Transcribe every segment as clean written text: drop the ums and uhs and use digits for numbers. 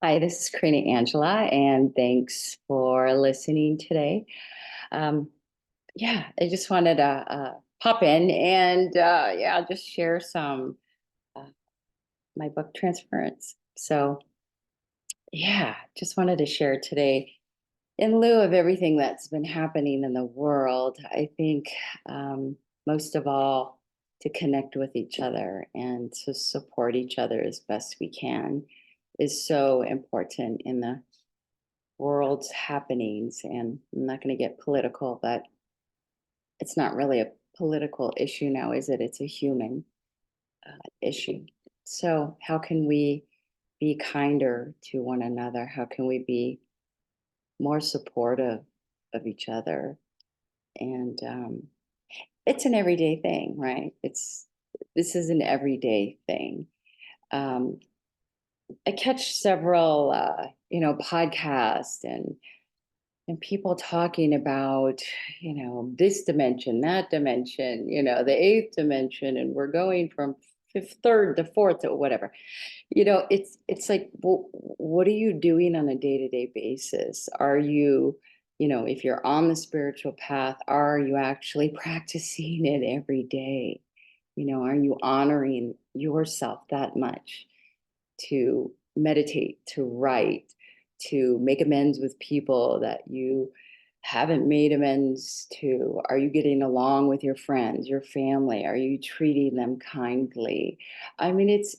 Hi, this is Corina Angela, and thanks for listening today. Um, I just wanted to pop in and just share some uh, my book Transference. Just wanted to share today in lieu of everything that's been happening in the world. I think most of all to connect with each other and to support each other as best we can is so important in the world's happenings. And I'm not going to get political, but it's not really a political issue now, is it? It's a human issue. So, how can we be kinder to one another? How can we be more supportive of each other? And it's an everyday thing, right? This is an everyday thing. Um, I catch several, podcasts and people talking about, this dimension, that dimension, the eighth dimension, and we're going from fifth, third to fourth or whatever. It's like, well, what are you doing on a day-to-day basis? Are you, if you're on the spiritual path, are you actually practicing it every day? Are you honoring yourself that much to meditate, to write, to make amends with people that you haven't made amends to? Are you getting along with your friends, your family? Are you treating them kindly? I mean, it's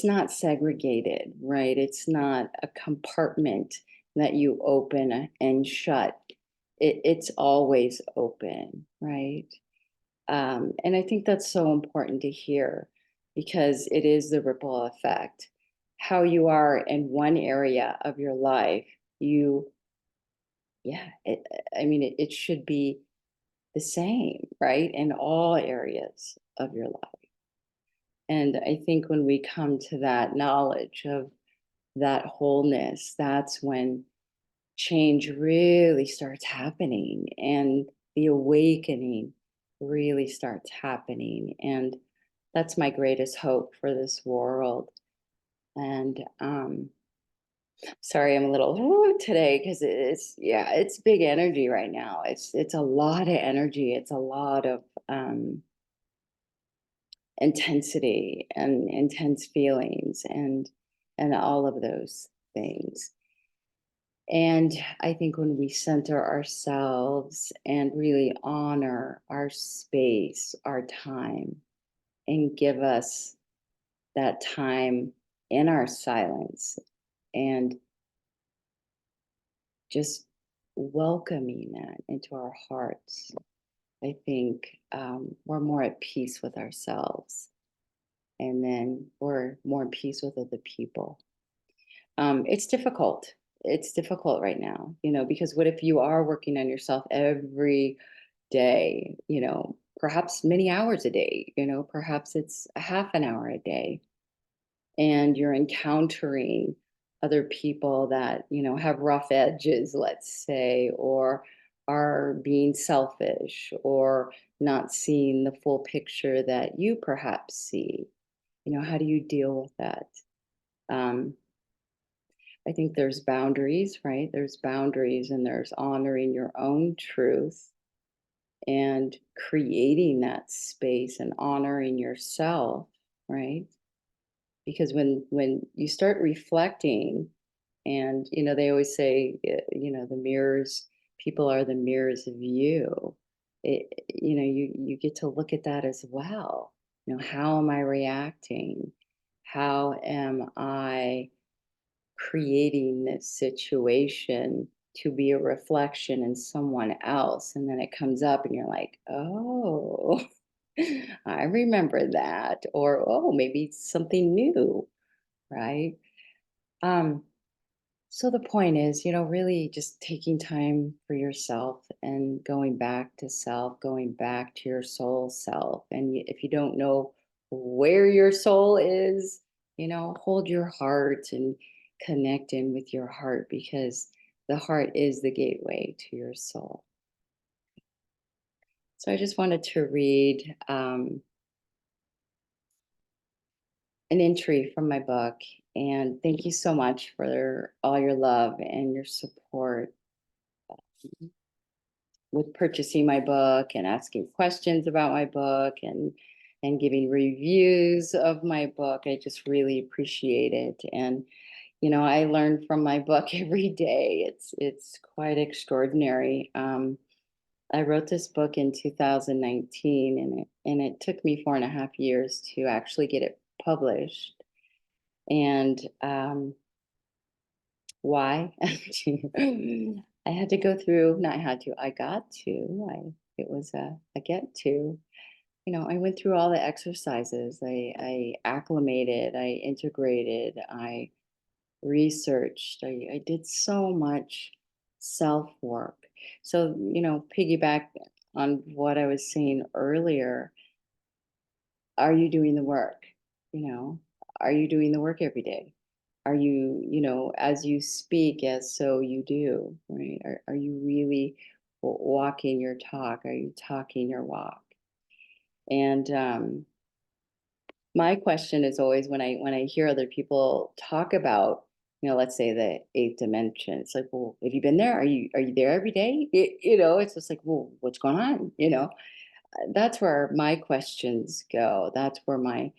not segregated, right? It's not a compartment that you open and shut. It's always open, right? And I think that's so important to hear because it is the ripple effect. How you are in one area of your life, you, yeah, it, I mean, it should be the same, right? In all areas of your life. And I think when we come to that knowledge of that wholeness, that's when change really starts happening and the awakening really starts happening. And that's my greatest hope for this world. And sorry, I'm a little today because it's big energy right now. It's a lot of energy. It's a lot of intensity and intense feelings and all of those things. And I think when we center ourselves and really honor our space, our time, and give us that time in our silence and just welcoming that into our hearts, I think we're more at peace with ourselves. And then we're more at peace with other people. It's difficult. It's difficult right now, because what if you are working on yourself every day, perhaps many hours a day, perhaps it's a half an hour a day, and you're encountering other people that, have rough edges, let's say, or are being selfish or not seeing the full picture that you perhaps see. How do you deal with that? Um, I think there's boundaries, right? There's boundaries and there's honoring your own truth and creating that space and honoring yourself, right? Because when you start reflecting and they always say the mirrors, people are the mirrors of you. You get to look at that as well. How am I reacting? How am I creating this situation to be a reflection in someone else? And then it comes up and you're like, oh, I remember that. Or, oh, maybe something new, right? Um, so the point is, really just taking time for yourself and going back to self, going back to your soul self. And if you don't know where your soul is, hold your heart and connect in with your heart because the heart is the gateway to your soul. So I just wanted to read an entry from my book, And thank you so much for all your love and your support with purchasing my book and asking questions about my book and giving reviews of my book. I just really appreciate it. And I learn from my book every day. It's quite extraordinary. I wrote this book in 2019, and it took me 4.5 years to actually get it published. And why? I had to go through, not had to, I got to, it was a get to, I went through all the exercises. I acclimated, I integrated, I researched, I did so much self work. So, piggyback on what I was saying earlier, are you doing the work? You know, are you doing the work every day? Are you, as you speak, as so you do, right? Are you really walking your talk? Are you talking your walk? And my question is always when I hear other people talk about, let's say the eighth dimension, it's like, well, have you been there? Are you there every day? It's just like, well, what's going on? That's where my questions go. That's where my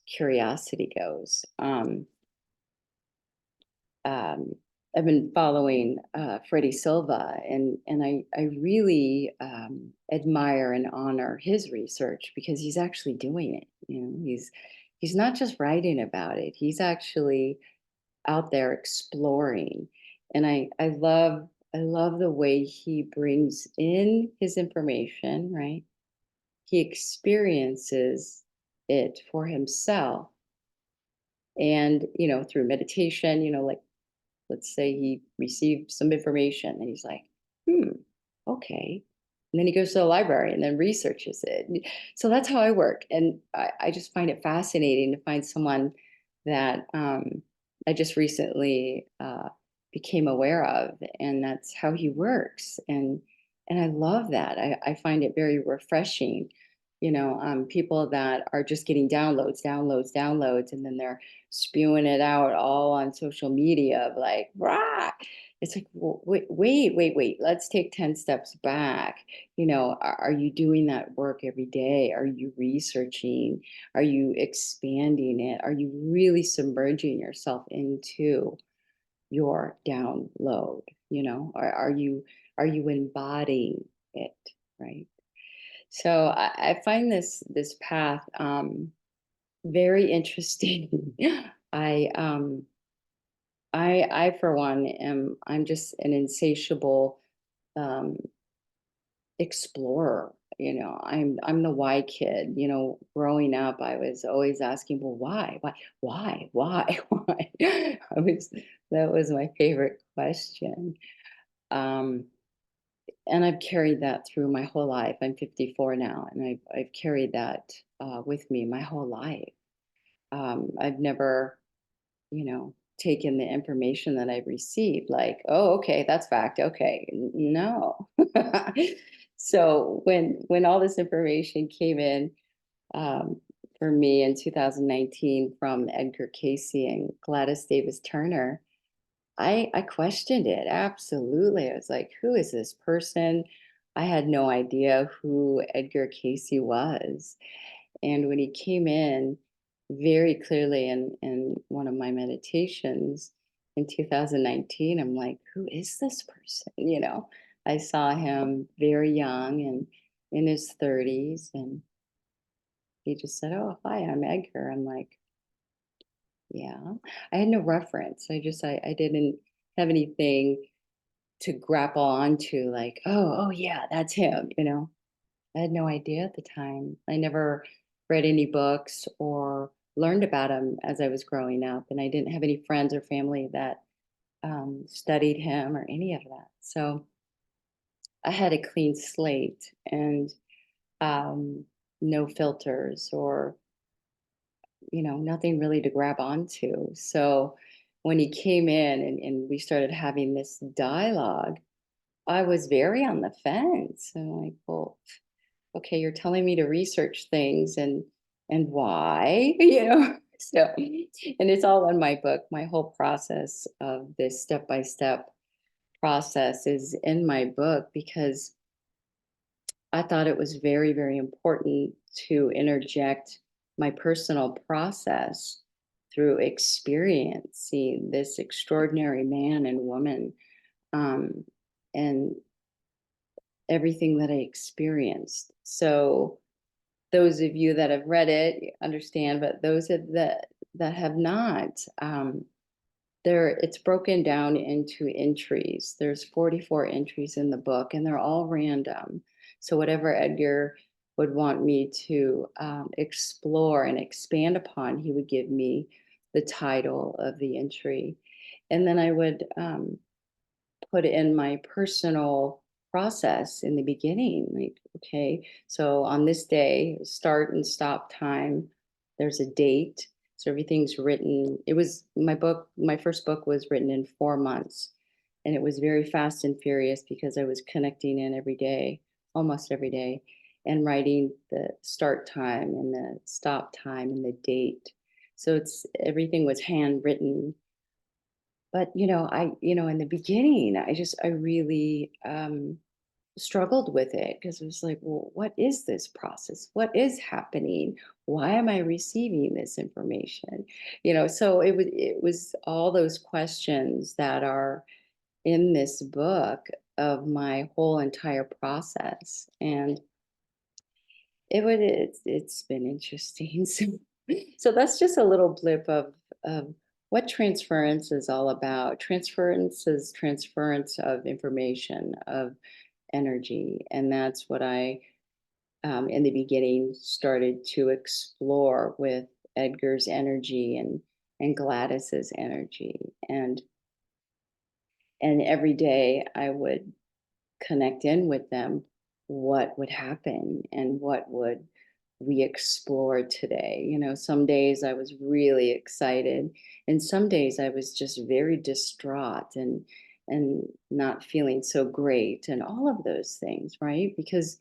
curiosity goes. Um, I've been following Freddie Silva, and I really admire and honor his research because he's actually doing it. He's not just writing about it; he's actually out there exploring. And I love the way he brings in his information. Right, he experiences it for himself, and through meditation. Like, let's say he received some information and he's like, okay. And then he goes to the library and then researches it. So that's how I work. And I just find it fascinating to find someone that I just recently became aware of. And that's how he works. And I love that. I find it very refreshing. People that are just getting downloads, and then they're spewing it out all on social media of like, rah. It's like, well, wait. Let's take 10 steps back. Are you doing that work every day? Are you researching? Are you expanding it? Are you really submerging yourself into your download? Are you embodying it? Right. So I find this path very interesting. I um I for one I'm just an insatiable um explorer. I'm the why kid. Growing up I was always asking, well, why? That was my favorite question. Um and I've carried that through my whole life. I'm 54 now, and I've carried that with me my whole life. I've never taken the information that I've received like, oh, okay, that's fact. Okay, no. So when all this information came in um, for me in 2019 from Edgar Cayce and Gladys Davis Turner, I questioned it. Absolutely. I was like, who is this person? I had no idea who Edgar Cayce was. And when he came in very clearly in one of my meditations in 2019, I'm like, who is this person? I saw him very young and in his 30s. And he just said, oh, hi, I'm Edgar. I'm like, yeah. I had no reference. I didn't have anything to grapple onto, like, oh yeah, that's him. I had no idea at the time. I never read any books or learned about him as I was growing up, and I didn't have any friends or family that studied him or any of that. So I had a clean slate and no filters or nothing really to grab onto. So when he came in and we started having this dialogue, I was very on the fence. And I'm like, well, okay, you're telling me to research things and why? So, and it's all in my book. My whole process of this step-by-step process is in my book because I thought it was very, very important to interject my personal process through experiencing this extraordinary man and woman, um, and everything that I experienced. So those of you that have read it understand, but that have not, it's broken down into entries. There's 44 entries in the book, and they're all random. So whatever Edgar would want me to explore and expand upon, he would give me the title of the entry, and then I would put in my personal process in the beginning. Like, okay, so on this day, start and stop time, there's a date. So everything's written. It was my book, my first book was written in 4 months. And it was very fast and furious because I was connecting in every day, almost every day, and writing the start time and the stop time and the date. So it's everything was handwritten. But in the beginning, I really struggled with it because it was like, well, what is this process? What is happening? Why am I receiving this information? So it was all those questions that are in this book of my whole entire process. And it's been interesting. So that's just a little blip of what transference is all about. Transference is transference of information, of energy, and that's what I in the beginning started to explore with Edgar's energy and Gladys's energy, and every day I would connect in with them, what would happen and what would we explore today. Some days I was really excited, and some days I was just very distraught and not feeling so great, and all of those things, right? Because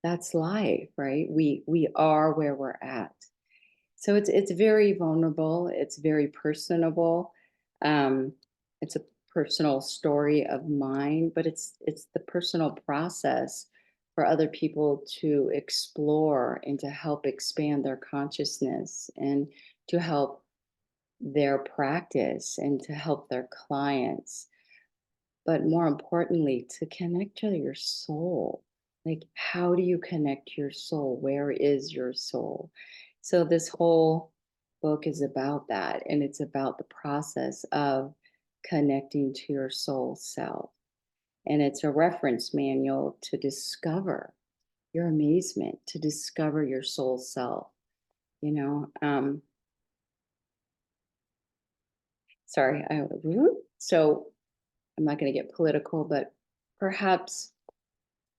that's life, right? We are where we're at. So it's very vulnerable. It's very personable. Um, it's a personal story of mine, but it's the personal process for other people to explore and to help expand their consciousness and to help their practice and to help their clients, but more importantly, to connect to your soul. Like, how do you connect your soul? Where is your soul? So, this whole book is about that. And it's about the process of connecting to your soul self. And it's a reference manual to discover your amazement, to discover your soul self. You know, sorry, so I'm not going to get political, but perhaps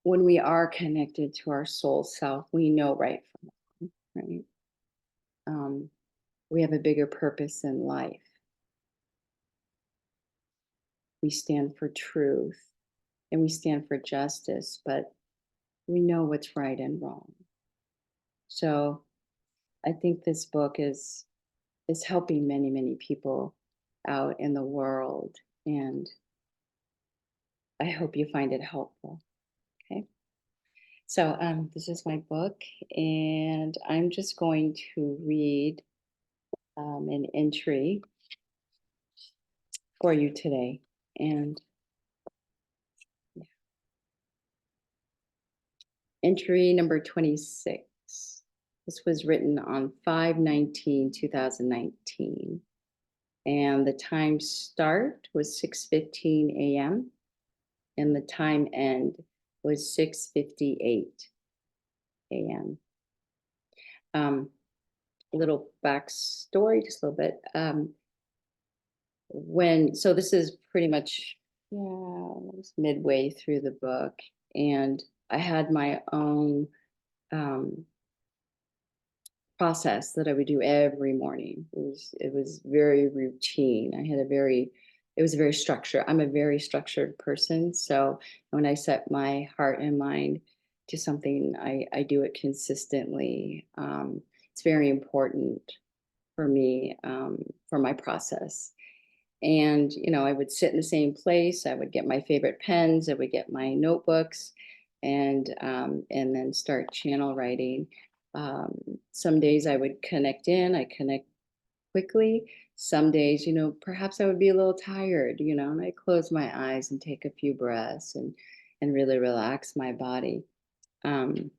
when we are connected to our soul self, we know right from wrong, right? Um, we have a bigger purpose in life. We stand for truth and we stand for justice, but we know what's right and wrong. So I think this book is helping many, many people out in the world, and I hope you find it helpful. Okay. So this is my book, and I'm just going to read an entry for you today. And yeah. Entry number 26. This was written on 5/19/2019. And the time start was 6:15 a.m. and the time end was 6:58 a.m. A little backstory, just a little bit. So this is pretty much, yeah, almost midway through the book, and I had my own um, process that I would do every morning. It was very routine. It was very structured. I'm a very structured person, so when I set my heart and mind to something, I do it consistently. It's very important for me, for my process. And, I would sit in the same place. I would get my favorite pens. I would get my notebooks, and then start channel writing. Some days I would I connect quickly. Some days, perhaps I would be a little tired, and I close my eyes and take a few breaths and really relax my body. Um,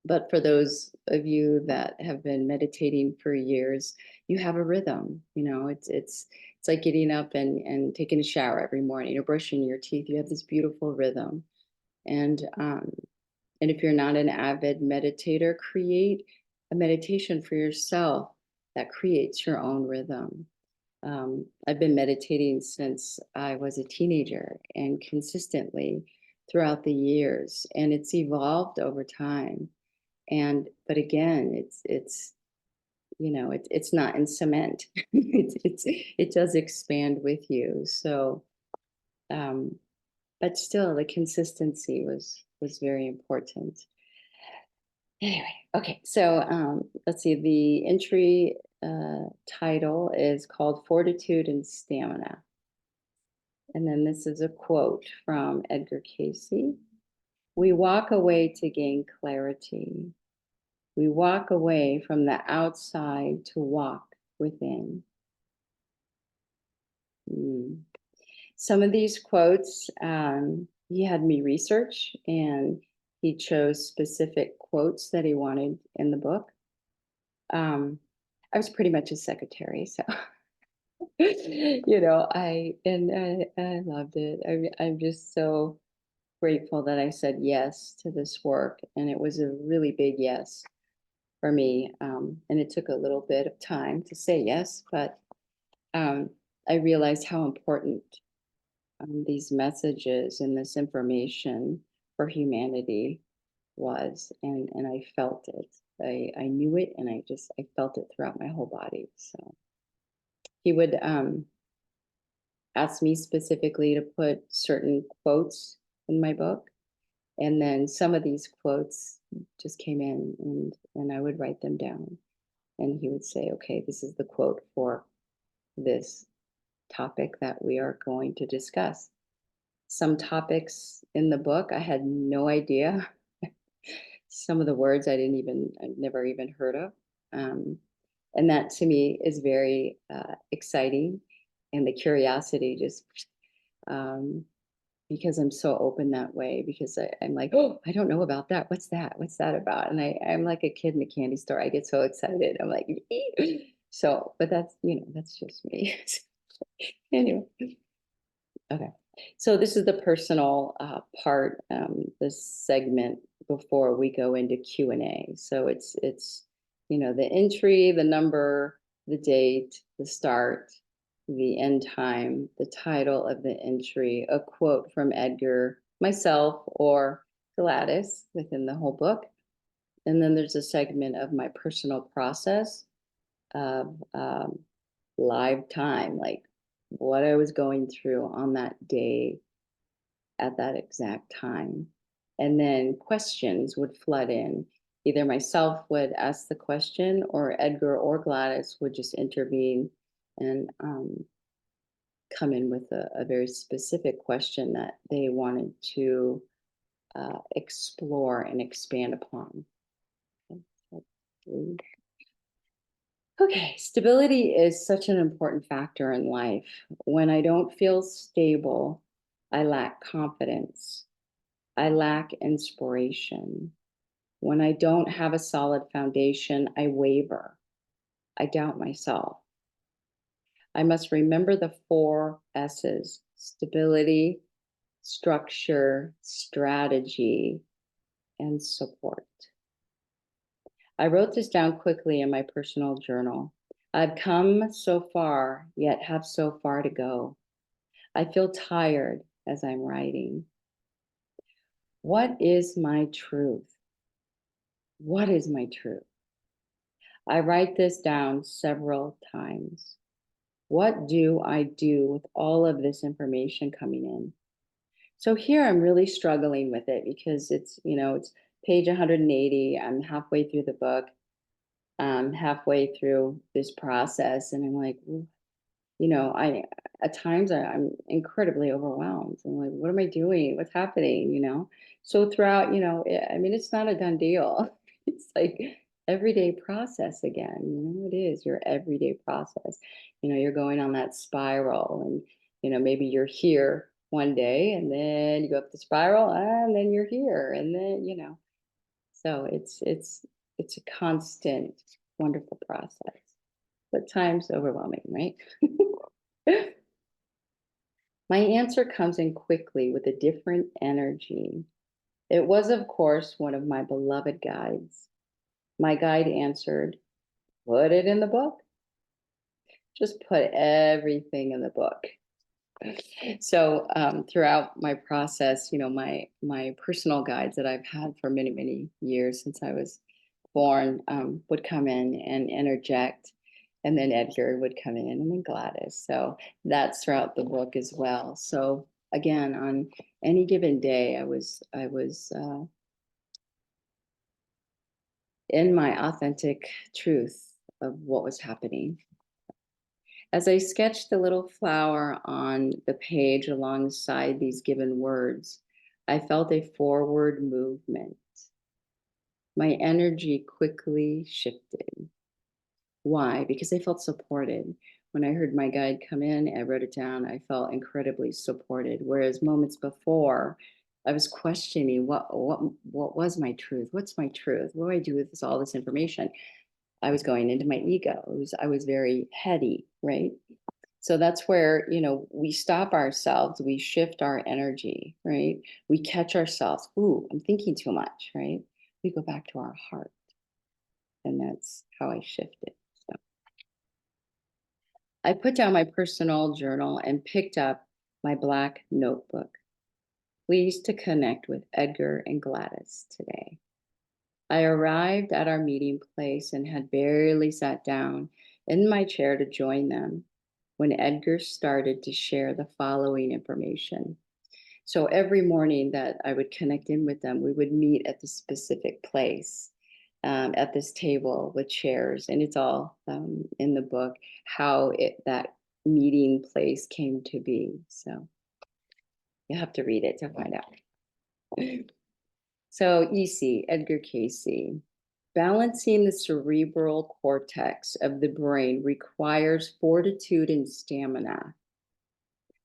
but for those of you that have been meditating for years, you have a rhythm. It's like getting up and taking a shower every morning or brushing your teeth. You have this beautiful rhythm. And if you're not an avid meditator, create a meditation for yourself that creates your own rhythm. I've been meditating since I was a teenager and consistently throughout the years, and it's evolved over time. But again, it's not in cement. It does expand with you. So, but still, the consistency was very important. Anyway, okay. So let's see. The entry title is called "Fortitude and Stamina," and then this is a quote from Edgar Cayce. "We walk away to gain clarity. We walk away from the outside to walk within." Mm. Some of these quotes, he had me research, and he chose specific quotes that he wanted in the book. I was pretty much his secretary, so I loved it. I'm just so grateful that I said yes to this work, and it was a really big yes for me. And it took a little bit of time to say yes, but um, I realized how important these messages and this information for humanity was, and I felt it. I knew it, and I felt it throughout my whole body. So he would ask me specifically to put certain quotes in my book, and then some of these quotes just came in, and I would write them down, and he would say, "Okay, this is the quote for this topic that we are going to discuss." Some topics in the book I had no idea. Some of the words I'd never even heard of. Um, and that to me is very exciting. And the curiosity just, um, because I'm so open that way, because I'm like, oh, I don't know about that. What's that? What's that about? And I'm like a kid in a candy store. I get so excited. I'm like, so, but that's just me. Anyway. Okay. So this is the personal part, this segment before we go into Q&A. So it's the entry, the number, the date, the start, the end time, the title of the entry, a quote from Edgar, myself, or Gladys within the whole book. And then there's a segment of my personal process of live time, like what I was going through on that day at that exact time. And then questions would flood in. Either myself would ask the question, or Edgar or Gladys would just intervene and come in with a very specific question that they wanted to explore and expand upon. Okay, stability is such an important factor in life. When I don't feel stable, I lack confidence. I lack inspiration. When I don't have a solid foundation, I waver. I doubt myself. I must remember the 4 S's: stability, structure, strategy, and support. I wrote this down quickly in my personal journal. I've come so far, yet have so far to go. I feel tired as I'm writing. What is my truth? What is my truth? I write this down several times. What do I do with all of this information coming in? So here I'm really struggling with it because it's page 180. I'm halfway through the book. halfway through this process, and I'm like, I at times I'm incredibly overwhelmed. I'm like, what am I doing? What's happening? So throughout, I mean, it's not a done deal. It's like everyday process again. It is your everyday process. You're going on that spiral, and maybe you're here one day, and then you go up the spiral, and then you're here, and then So it's a constant, wonderful process, but times overwhelming, right? My answer comes in quickly with a different energy. It was, of course, one of my beloved guides. My guide answered, put it in the book. Just put everything in the book. So throughout my process, my personal guides that I've had for many, many years since I was born would come in and interject, and then Edgar would come in, and then Gladys. So that's throughout the book as well. So again, on any given day, I was in my authentic truth of what was happening. As I sketched the little flower on the page alongside these given words, I felt a forward movement. My energy quickly shifted. Why? Because I felt supported. When I heard my guide come in, I wrote it down. I felt incredibly supported. Whereas moments before, I was questioning what was my truth? What's my truth? What do I do with all this information? I was going into my ego. I was very heady, right? So that's where, we stop ourselves, we shift our energy, right? We catch ourselves. Ooh, I'm thinking too much, right? We go back to our heart. And that's how I shifted. So I put down my personal journal and picked up my black notebook. Pleased to connect with Edgar and Gladys today. I arrived at our meeting place and had barely sat down in my chair to join them when Edgar started to share the following information. So every morning that I would connect in with them, we would meet at the specific place, at this table with chairs, and it's all in the book how that meeting place came to be. So you have to read it to find out. So EC, Edgar Cayce. Balancing the cerebral cortex of the brain requires fortitude and stamina.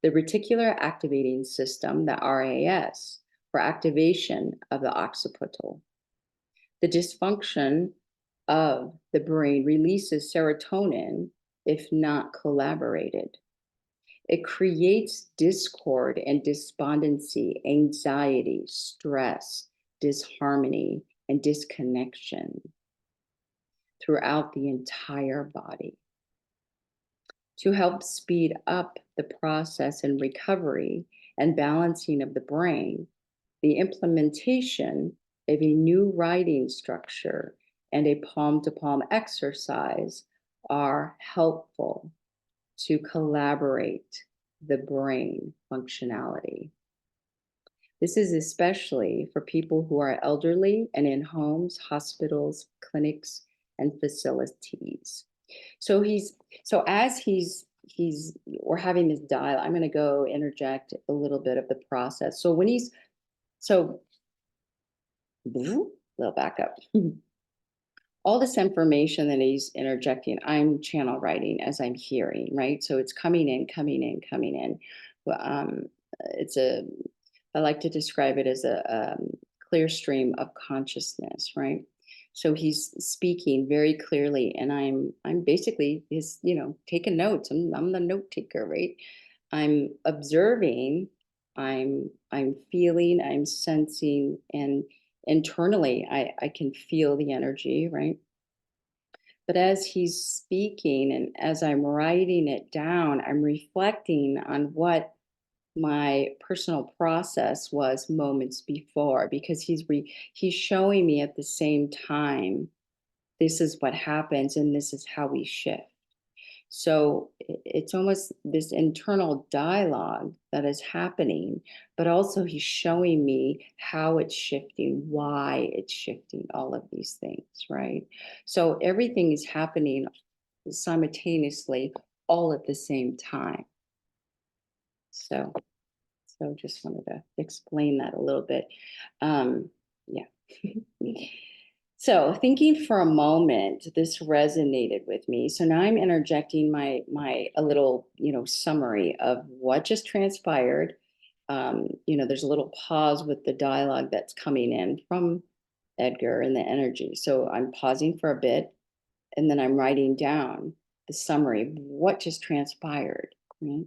The reticular activating system, the RAS, for activation of the occipital. The dysfunction of the brain releases serotonin if not collaborated. It creates discord and despondency, anxiety, stress, disharmony, and disconnection throughout the entire body. To help speed up the process and recovery and balancing of the brain, the implementation of a new writing structure and a palm to palm exercise are helpful to collaborate the brain functionality. This is especially for people who are elderly and in homes, hospitals, clinics, and facilities. So as we're having this dialogue, I'm going to go interject a little bit of the process. So little backup. All this information that he's interjecting, I'm channel writing as I'm hearing, right? So it's coming in, coming in, coming in. It's I like to describe it as a clear stream of consciousness, right? So he's speaking very clearly, and I'm basically taking notes. I'm the note taker, right? I'm observing, I'm feeling, I'm sensing, and internally I can feel the energy, right? But as he's speaking and as I'm writing it down, I'm reflecting on what my personal process was moments before, because he's showing me at the same time, this is what happens and this is how we shift. So it's almost this internal dialogue that is happening, but also he's showing me how it's shifting, why it's shifting, all of these things, right? So everything is happening simultaneously, all at the same time. So, so just wanted to explain that a little bit. Yeah. So thinking for a moment, this resonated with me. So now I'm interjecting my a little, summary of what just transpired. There's a little pause with the dialogue that's coming in from Edgar and the energy. So I'm pausing for a bit, and then I'm writing down the summary of what just transpired. Right?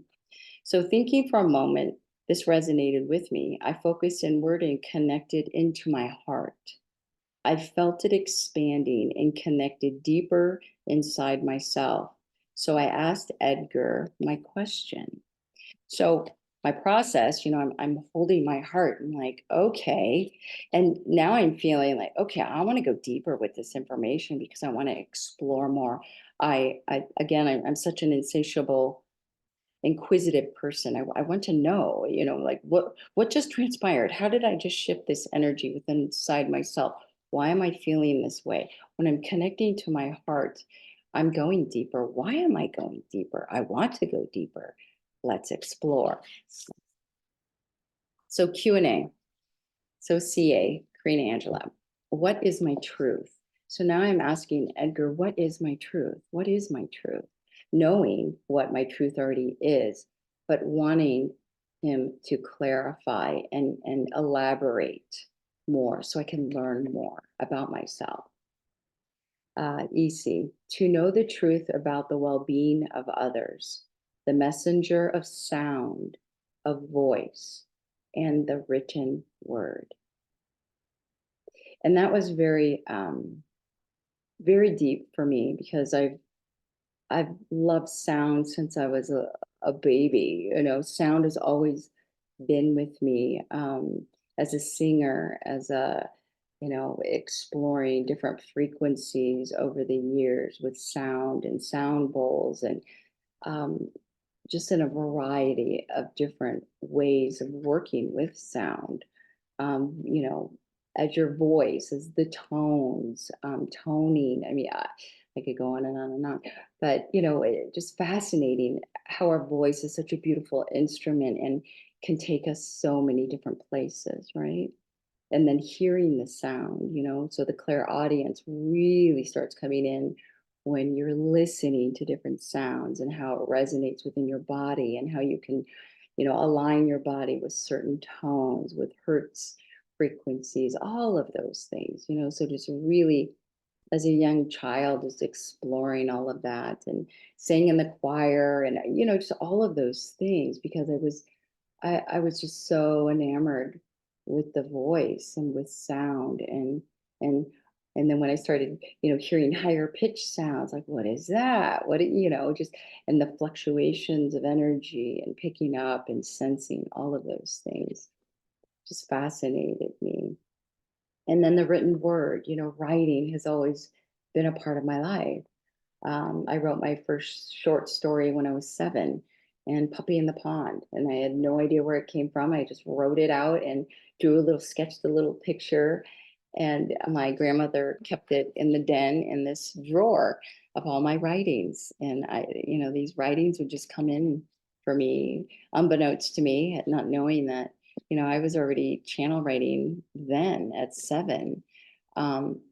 So thinking for a moment, this resonated with me. I focused inward and connected into my heart. I felt it expanding and connected deeper inside myself. So I asked Edgar my question. So my process, I'm holding my heart. I'm like, okay. And now I'm feeling like, okay, I want to go deeper with this information because I want to explore more. I'm such an insatiable, inquisitive person. I want to know, like what just transpired? How did I just shift this energy within inside myself? Why am I feeling this way? When I'm connecting to my heart, I'm going deeper. Why am I going deeper? I want to go deeper. Let's explore. So Q&A. So CA, Corina Angela, what is my truth? So now I'm asking Edgar, what is my truth? What is my truth? Knowing what my truth already is, but wanting him to clarify and elaborate more so I can learn more about myself. EC, to know the truth about the well-being of others, the messenger of sound, of voice, and the written word. And that was very deep for me because I've loved sound since I was a baby. Sound has always been with me, as a singer, as a, exploring different frequencies over the years with sound and sound bowls, and um, just in a variety of different ways of working with sound. um, you know, as your voice, as the tones, toning. I mean, I could go on and on and on, but just fascinating how our voice is such a beautiful instrument and can take us so many different places, right? And then hearing the sound, so the clairaudience really starts coming in when you're listening to different sounds and how it resonates within your body and how you can, align your body with certain tones, with hertz frequencies, all of those things, so just really as a young child, just exploring all of that and sang in the choir and, just all of those things because I was just so enamored with the voice and with sound and and then when I started, hearing higher pitch sounds, like what is that? Just and the fluctuations of energy and picking up and sensing all of those things just fascinated me. And then the written word, writing has always been a part of my life. I wrote my first short story when I was 7, and Puppy in the Pond. And I had no idea where it came from. I just wrote it out and drew a little, sketched a little picture. And my grandmother kept it in the den in this drawer of all my writings. And these writings would just come in for me, unbeknownst to me, not knowing that, I was already channel writing then at 7.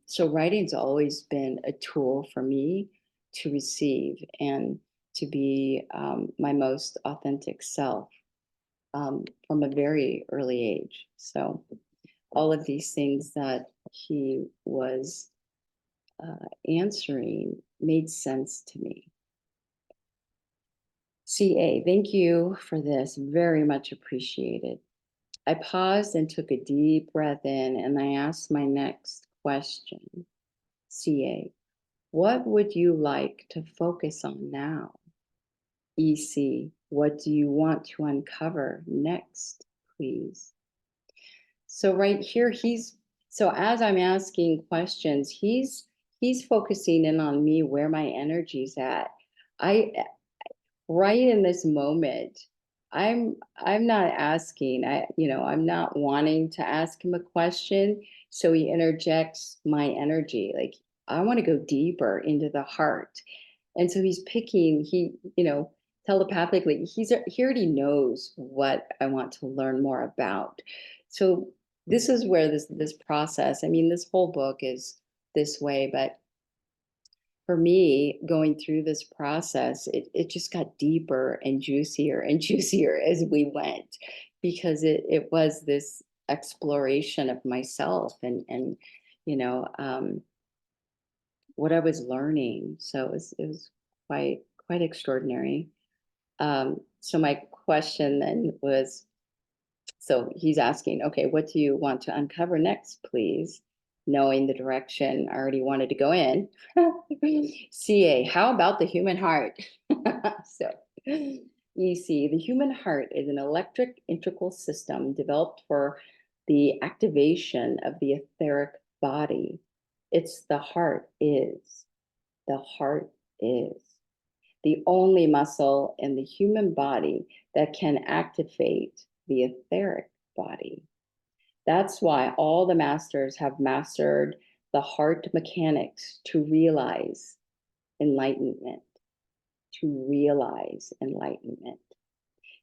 So writing's always been a tool for me to receive and to be my most authentic self from a very early age. So all of these things that he was answering made sense to me. CA, thank you for this. Very much appreciated. I paused and took a deep breath in, and I asked my next question. CA, what would you like to focus on now? EC, what do you want to uncover next, please? So right here, so as I'm asking questions, he's focusing in on me where my energy's at. I right in this moment, I'm not asking, I'm not wanting to ask him a question. So he interjects my energy. Like, I want to go deeper into the heart. And so he's picking, telepathically, he already knows what I want to learn more about. So this is where this process, I mean, this whole book is this way, but for me, going through this process, it just got deeper and juicier and juicier as we went, because it was this exploration of myself and you know um, what I was learning. So it was quite extraordinary. So my question then was, so he's asking, okay, what do you want to uncover next, please? Knowing the direction I already wanted to go in. CA, how about the human heart? So, EC, the human heart is an electric integral system developed for the activation of the etheric body. It's the heart is. The heart is the only muscle in the human body that can activate the etheric body. That's why all the masters have mastered the heart mechanics to realize enlightenment, to realize enlightenment.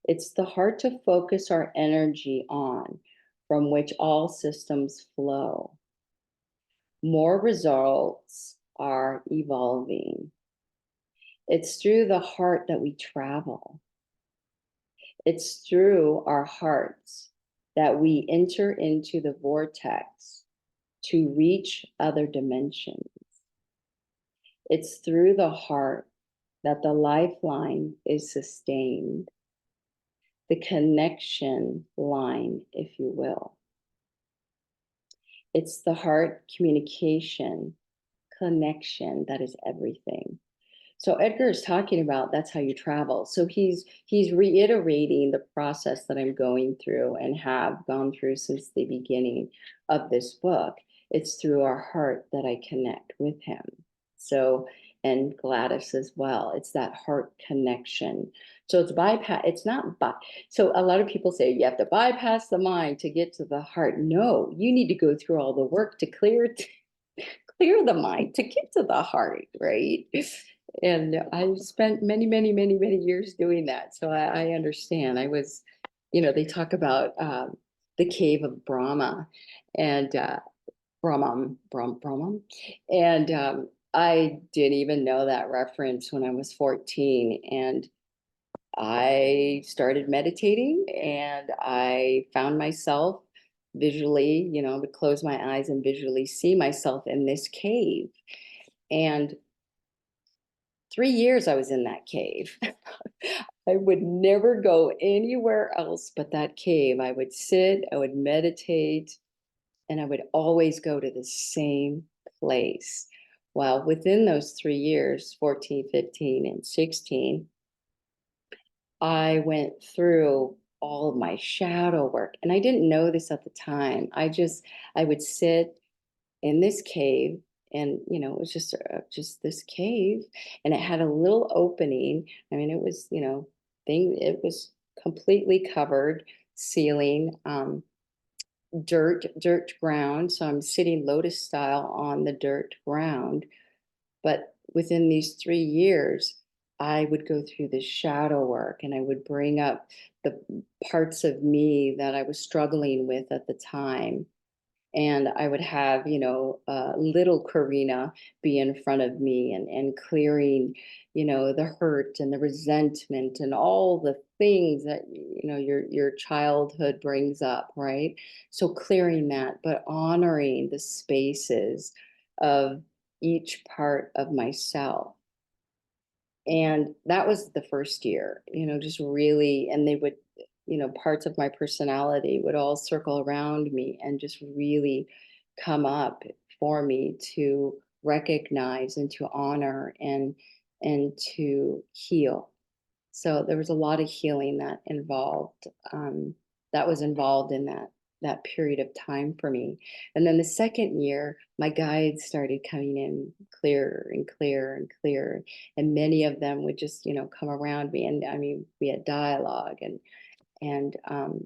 It's the heart to focus our energy on, from which all systems flow. More results are evolving. It's through the heart that we travel. It's through our hearts that we enter into the vortex to reach other dimensions. It's through the heart that the lifeline is sustained, the connection line, if you will. It's the heart communication, connection that is everything. So Edgar is talking about that's how you travel. So he's reiterating the process that I'm going through and have gone through since the beginning of this book. It's through our heart that I connect with him. So, and Gladys as well. It's that heart connection. So it's bypass, it's not by. So a lot of people say you have to bypass the mind to get to the heart. No, you need to go through all the work to clear the mind to get to the heart, right? And I spent many years doing that. So I understand. I was, they talk about the cave of Brahma and Brahman. And I didn't even know that reference when I was 14. And I started meditating and I found myself visually, I would close my eyes and visually see myself in this cave. And 3 years I was in that cave. I would never go anywhere else but that cave. I would sit, I would meditate, and I would always go to the same place. Well, within those 3 years, 14, 15, and 16, I went through all of my shadow work. And I didn't know this at the time. I would sit in this cave, and it was just this cave, and it had a little opening. I mean, it was, it was completely covered, ceiling, dirt ground. So I'm sitting lotus style on the dirt ground. But within these 3 years, I would go through the shadow work and I would bring up the parts of me that I was struggling with at the time. And I would have, little Corina be in front of me and clearing, the hurt and the resentment and all the things that, your childhood brings up, right? So clearing that, but honoring the spaces of each part of myself. And that was the first year, just really, and they would, parts of my personality would all circle around me and just really come up for me to recognize and to honor and to heal. So there was a lot of healing that was involved in that that period of time for me. And then the second year, my guides started coming in clearer and clearer and clearer. And many of them would just, come around me. And I mean, we had dialogue and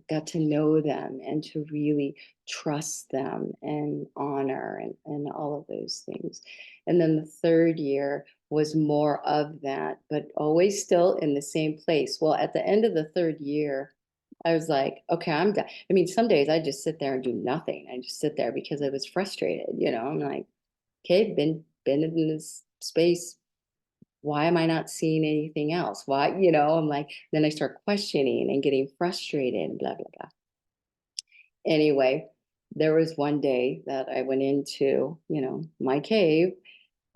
got to know them and to really trust them and honor and all of those things. And then the third year was more of that, but always still in the same place. Well, at the end of the third year, I was like, okay, I'm done. I mean, some days I just sit there and do nothing. I just sit there because I was frustrated. I'm like, okay, been in this space. Why am I not seeing anything else? Why, I'm like, then I start questioning and getting frustrated and blah, blah, blah. Anyway, there was one day that I went into, my cave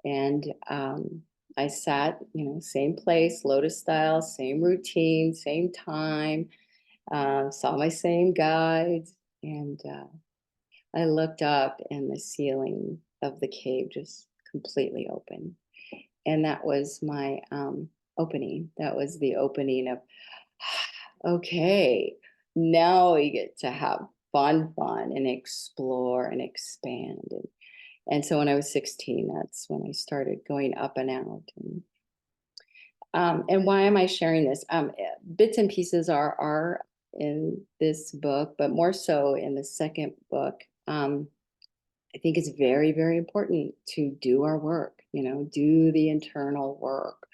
and I sat, same place, lotus style, same routine, same time, saw my same guides. And I looked up and the ceiling of the cave just completely open. And that was my opening. That was the opening of, okay, now we get to have fun and explore and expand. And so when I was 16, that's when I started going up and out. And why am I sharing this? Bits and pieces are in this book, but more so in the second book. I think it's very, very important to do our work, do the internal work.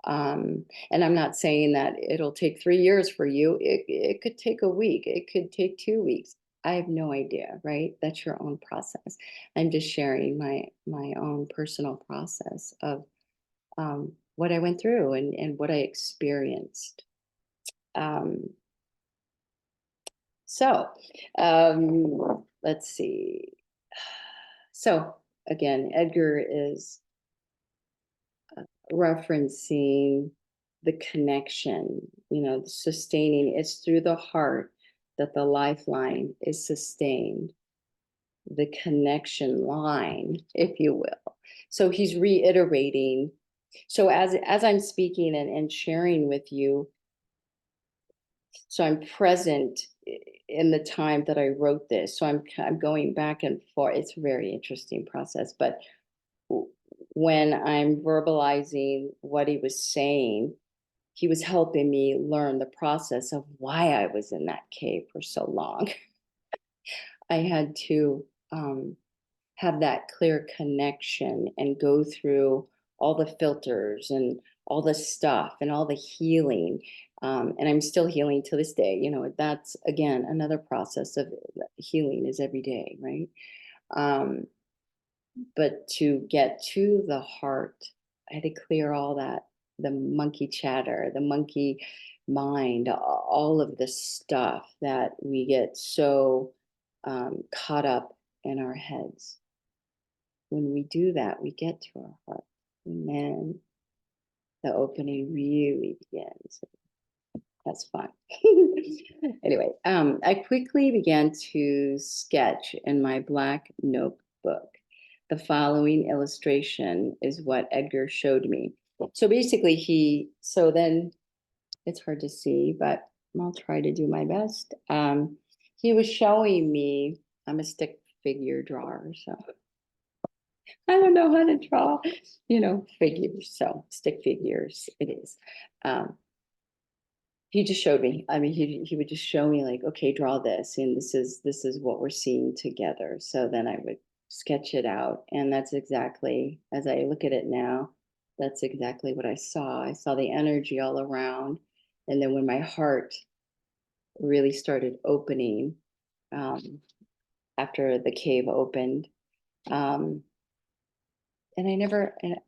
And I'm not saying that it'll take 3 years for you. It could take a week. It could take 2 weeks. I have no idea, right? That's your own process. I'm just sharing my own personal process of what I went through and what I experienced. Um, so let's see. So again, Edgar is referencing the connection, the sustaining. It's through the heart that the lifeline is sustained, the connection line, if you will. So he's reiterating. So as I'm speaking and sharing with you, so I'm present in the time that I wrote this. So I'm going back and forth. It's a very interesting process, but when I'm verbalizing what he was saying, he was helping me learn the process of why I was in that cave for so long. I had to have that clear connection and go through all the filters and all the stuff and all the healing. And I'm still healing to this day. That's, again, another process of healing is every day, right? But to get to the heart, I had to clear all that, the monkey chatter, the monkey mind, all of the stuff that we get so caught up in our heads. When we do that, we get to our heart. And then the opening really begins. That's fun. Anyway, I quickly began to sketch in my black notebook. The following illustration is what Edgar showed me. So basically then it's hard to see, but I'll try to do my best. He was showing me, I'm a stick figure drawer, so I don't know how to draw, figures. So stick figures it is. He just showed me. I mean, he would just show me like, okay, draw this, and this is what we're seeing together. So then I would sketch it out, and that's exactly, as I look at it now, that's exactly what I saw. I saw the energy all around, and then when my heart really started opening, after the cave opened, and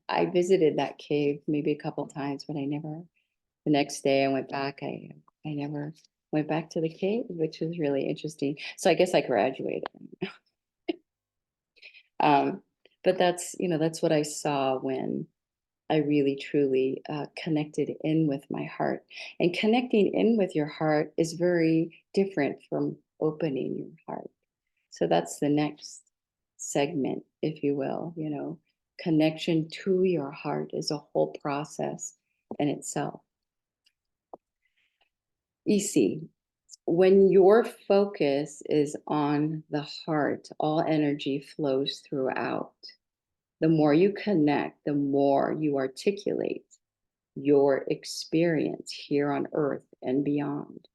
I visited that cave maybe a couple times, but the next day I went back. I never went back to the cave, which was really interesting. So I guess I graduated. But that's what I saw when I really truly connected in with my heart. And connecting in with your heart is very different from opening your heart. So that's the next segment, if you will. Connection to your heart is a whole process in itself. EC. when your focus is on the heart, all energy flows throughout. The more you connect, the more you articulate your experience here on earth and beyond.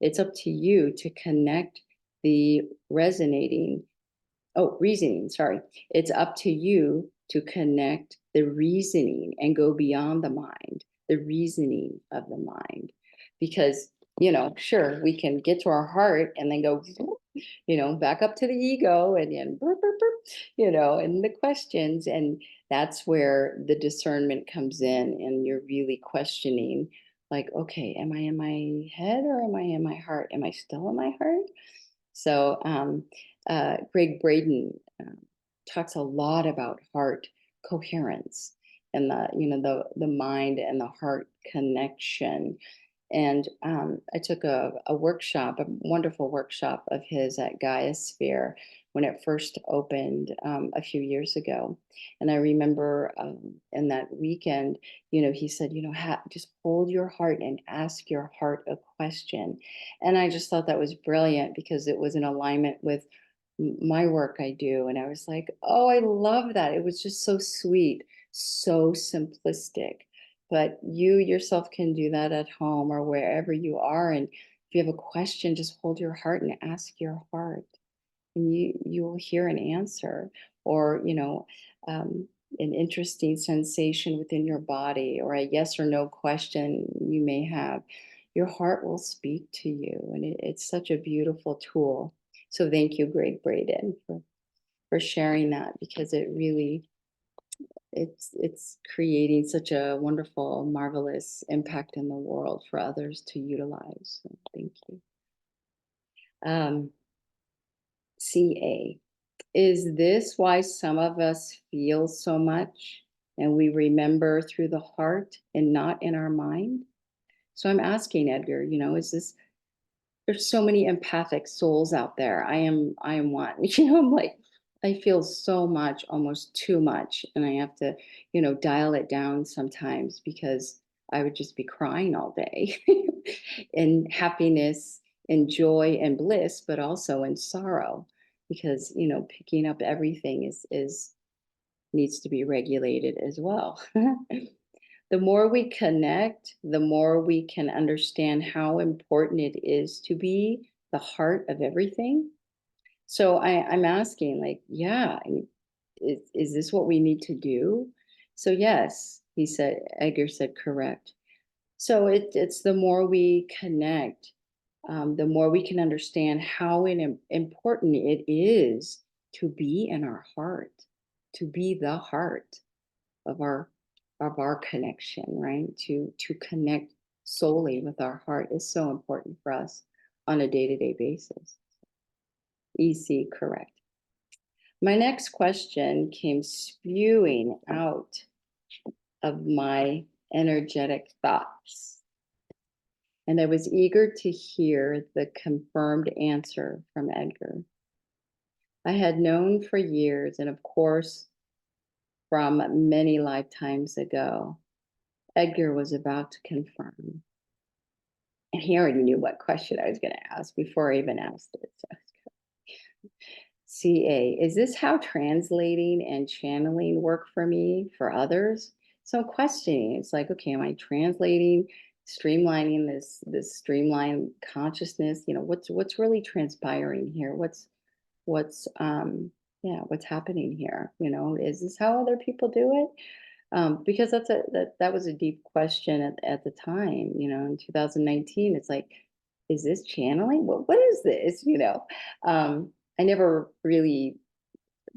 It's up to you to connect the reasoning, sorry. It's up to you to connect the reasoning and go beyond the mind, the reasoning of the mind. Because, sure, we can get to our heart and then go, back up to the ego and then, burp, burp, burp, and the questions. And that's where the discernment comes in, and you're really questioning, like, okay, am I in my head or am I in my heart? Am I still in my heart? So Greg Braden talks a lot about heart coherence and the mind and the heart connection. And I took a workshop, a wonderful workshop of his at Gaia's when it first opened a few years ago. And I remember in that weekend, he said, just hold your heart and ask your heart a question. And I just thought that was brilliant because it was in alignment with my work I do. And I was like, oh, I love that. It was just so sweet, so simplistic. But you yourself can do that at home or wherever you are. And if you have a question, just hold your heart and ask your heart, and you will hear an answer, or an interesting sensation within your body, or a yes or no question you may have. Your heart will speak to you, and it's such a beautiful tool. So thank you, Greg Braden, for sharing that, because it really it's creating such a wonderful, marvelous impact in the world for others to utilize. So thank you. CA. Is this why some of us feel so much and we remember through the heart and not in our mind? So I'm asking Edgar, is this, there's so many empathic souls out there. I am one. I'm like, I feel so much, almost too much. And I have to, dial it down sometimes, because I would just be crying all day in happiness and joy and bliss, but also in sorrow, because, picking up everything is needs to be regulated as well. The more we connect, the more we can understand how important it is to be the heart of everything. So I'm asking, like, yeah, is this what we need to do? So yes, he said, Edgar said, correct. So it's the more we connect, the more we can understand how important it is to be in our heart, to be the heart of our connection, right? To connect solely with our heart is so important for us on a day-to-day basis. EC, correct. My next question came spewing out of my energetic thoughts, and I was eager to hear the confirmed answer from Edgar. I had known for years, and of course, from many lifetimes ago, Edgar was about to confirm. And he already knew what question I was going to ask before I even asked it. So. CA, is this how translating and channeling work for me, for others? So I'm questioning. It's like, okay, am I translating, streamlining this streamlined consciousness? What's really transpiring here? What's happening here? Is this how other people do it? Because that was a deep question at the time. In 2019, it's like, is this channeling? What is this? I never really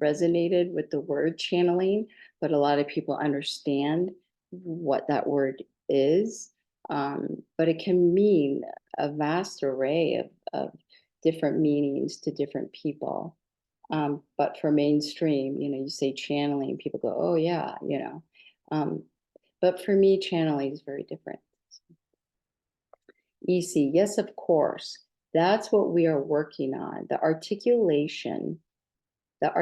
resonated with the word channeling, but a lot of people understand what that word is. But it can mean a vast array of different meanings to different people. But for mainstream, you say channeling, people go, oh yeah. But for me, channeling is very different. EC, yes, of course. That's what we are working on. The articulations of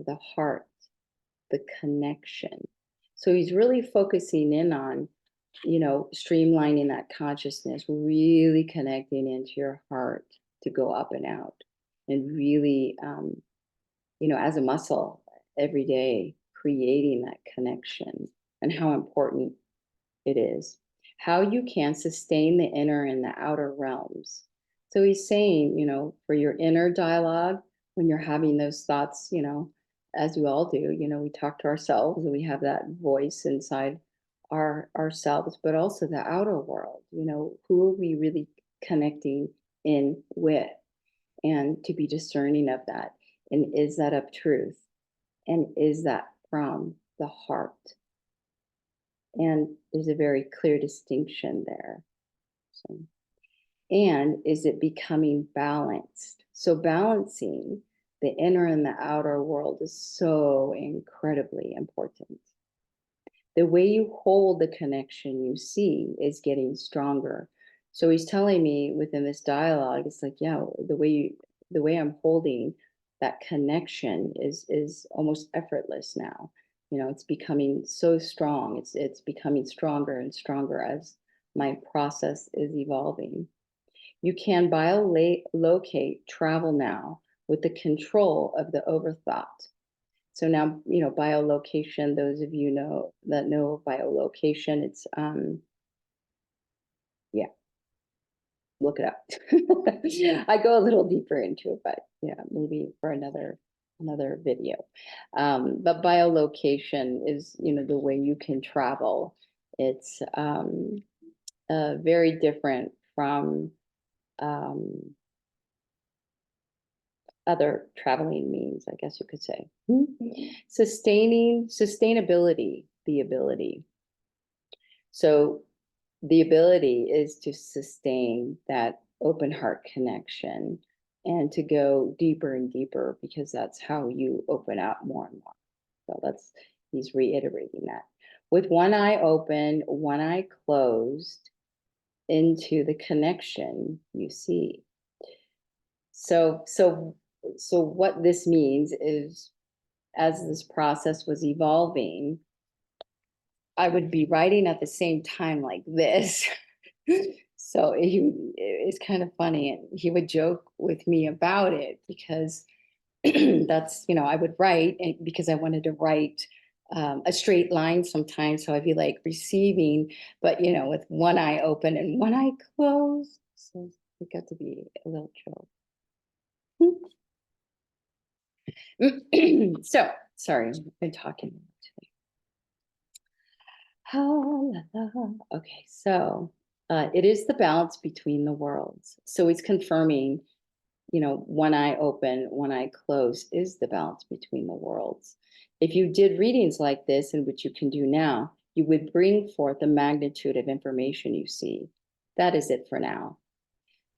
the heart, the connection. So he's really focusing in on streamlining that consciousness, really connecting into your heart to go up and out, and really, as a muscle every day, creating that connection, and how important it is. How you can sustain the inner and the outer realms. So he's saying, for your inner dialogue, when you're having those thoughts, as we all do, we talk to ourselves and we have that voice inside ourselves, but also the outer world, who are we really connecting in with? And to be discerning of that. And is that of truth? And is that from the heart? And there's a very clear distinction there. So, and is it becoming balanced? So balancing the inner and the outer world is so incredibly important. The way you hold the connection you see is getting stronger. So he's telling me within this dialogue, it's like, yeah, the way I'm holding that connection is almost effortless now. It's becoming so strong. It's becoming stronger and stronger as my process is evolving. You can biolocate travel now with the control of the overthought. So now, biolocation, those of you know biolocation, it's yeah, look it up. I go a little deeper into it, but yeah, maybe for another video. But biolocation is, the way you can travel. It's very different from other traveling means, I guess you could say. Sustainability, the ability. So the ability is to sustain that open heart connection and to go deeper and deeper, because that's how you open up more and more. So he's reiterating that. With one eye open, one eye closed, into the connection you see. So what this means is, as this process was evolving, I would be writing at the same time like this. So it's kind of funny, and he would joke with me about it, because that's, I would write, because I wanted to write a straight line sometimes. So I'd be like receiving, but with one eye open and one eye closed. So it got to be a little joke. So sorry, I've been talking today. Okay, so it is the balance between the worlds. So it's confirming, one eye open, one eye closed is the balance between the worlds. If you did readings like this, and which you can do now, you would bring forth the magnitude of information you see. That is it for now.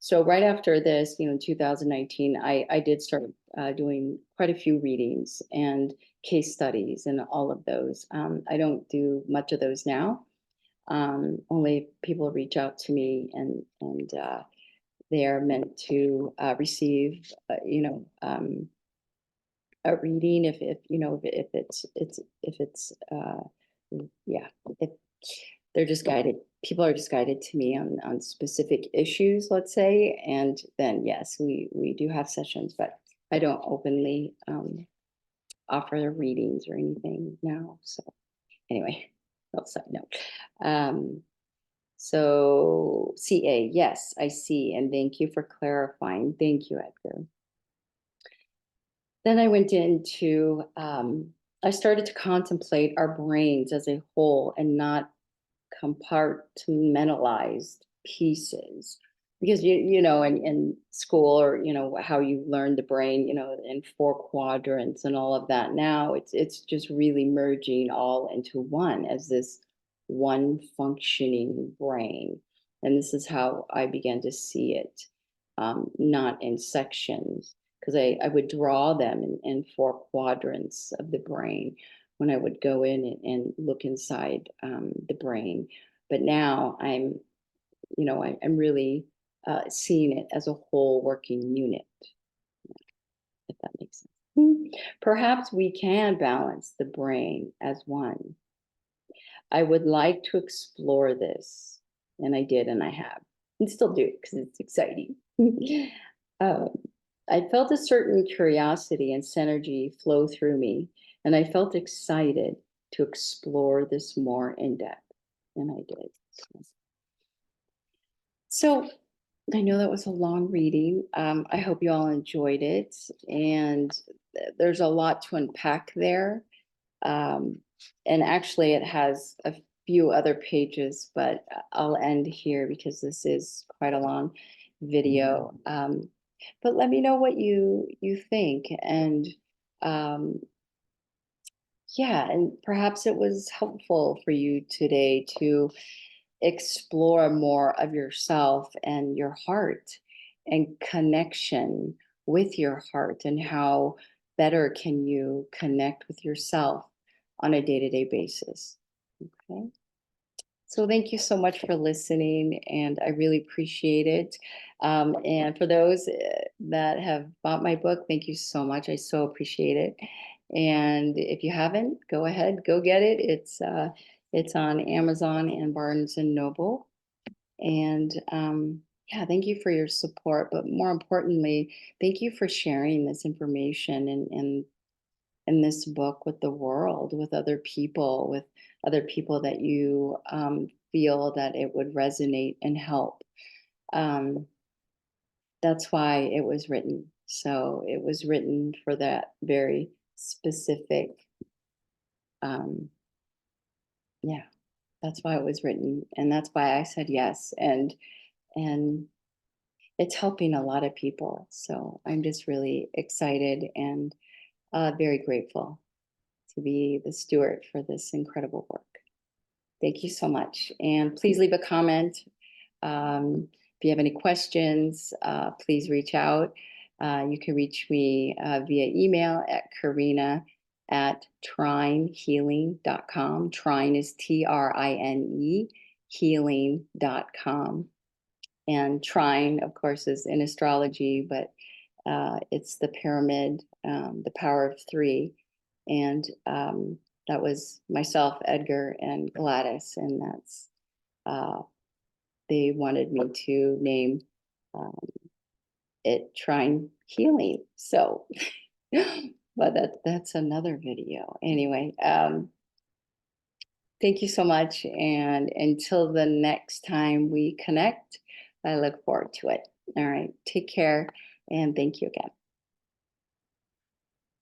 So right after this, in 2019, I did start doing quite a few readings and case studies and all of those. I don't do much of those now. Only people reach out to me, and they are meant to receive, a reading if it's yeah, if they're just guided. People are just guided to me on specific issues, let's say, and then yes, we do have sessions, but I don't openly offer readings or anything now. So anyway, that's side note. So CA, yes, I see, and thank you for clarifying. Thank you, Edgar. Then I went into, I started to contemplate our brains as a whole and not compartmentalized pieces. Because, in school, or, how you learn the brain, in 4 quadrants and all of that. Now it's just really merging all into one as this one functioning brain. And this is how I began to see it, not in sections, because I would draw them in 4 quadrants of the brain when I would go in and look inside the brain. But now I'm really seeing it as a whole working unit, if that makes sense. Perhaps we can balance the brain as one. I would like to explore this. And I did, and I have, and still do, because it's exciting. um, I felt a certain curiosity and synergy flow through me, and I felt excited to explore this more in depth. And I did. So I know that was a long reading. I hope you all enjoyed it. And there's a lot to unpack there. Um, and actually, it has a few other pages, but I'll end here because this is quite a long video. But let me know what you think. And yeah, and perhaps it was helpful for you today to explore more of yourself and your heart and connection with your heart, and how better can you connect with yourself on a day-to-day basis. Okay. So thank you so much for listening, and I really appreciate it. And for those that have bought my book, thank you so much. I so appreciate it. And if you haven't, go ahead, go get it. It's on Amazon and Barnes and Noble. And yeah, thank you for your support. But more importantly, thank you for sharing this information and in this book with the world, with other people that you feel that it would resonate and help. Um, that's why it was written. So it was written for that very specific, um, yeah, that's why it was written. And that's why I said yes. And it's helping a lot of people. So I'm just really excited and very grateful to be the steward for this incredible work. Thank you so much. And please leave a comment. If you have any questions, please reach out. You can reach me via email at Corina at trinehealing.com. Trine is TRINE, healing.com. And trine, of course, is in astrology, but it's the pyramid, the power of three. And that was myself, Edgar, and Gladys. And that's, they wanted me to name um, it Trine Healing. So, but that's another video. Anyway, thank you so much. And until the next time we connect, I look forward to it. All right. Take care. And thank you again.